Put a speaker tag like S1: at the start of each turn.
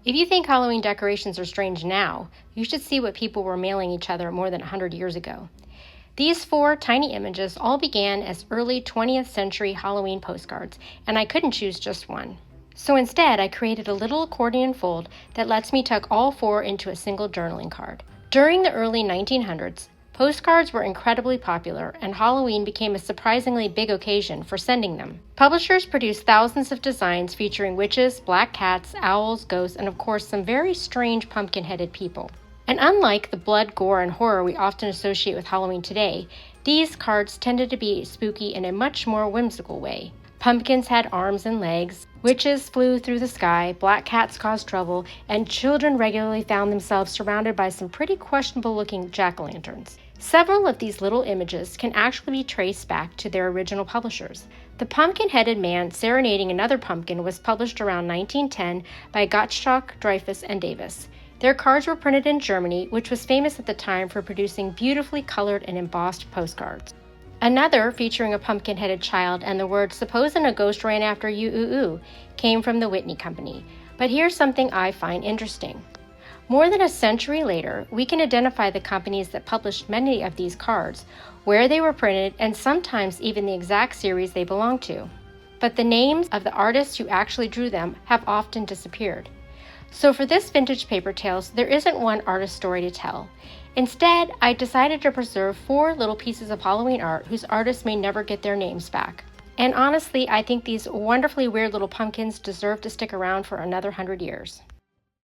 S1: If you think Halloween decorations are strange now, you should see what people were mailing each other more than 100 years ago. These 4 tiny images all began as early 20th century Halloween postcards, and I couldn't choose just one. So instead, I created a little accordion fold that lets me tuck all 4 into a single journaling card. During the early 1900s, postcards were incredibly popular, and Halloween became a surprisingly big occasion for sending them. Publishers produced thousands of designs featuring witches, black cats, owls, ghosts, and of course some very strange pumpkin-headed people. And unlike the blood, gore, and horror we often associate with Halloween today, these cards tended to be spooky in a much more whimsical way. Pumpkins had arms and legs, witches flew through the sky, black cats caused trouble, and children regularly found themselves surrounded by some pretty questionable-looking jack-o'-lanterns. Several of these little images can actually be traced back to their original publishers. The pumpkin-headed man serenading another pumpkin was published around 1910 by Gottschalk, Dreyfus, and Davis. Their cards were printed in Germany, which was famous at the time for producing beautifully colored and embossed postcards. Another, featuring a pumpkin-headed child and the words "Supposin' a ghost ran after you, ooh, ooh," came from the Whitney Company. But here's something I find interesting. More than a century later, we can identify the companies that published many of these cards, where they were printed, and sometimes even the exact series they belonged to. But the names of the artists who actually drew them have often disappeared. So for this Vintage Paper Tales, there isn't one artist story to tell. Instead, I decided to preserve 4 little pieces of Halloween art whose artists may never get their names back. And honestly, I think these wonderfully weird little pumpkins deserve to stick around for another 100 years.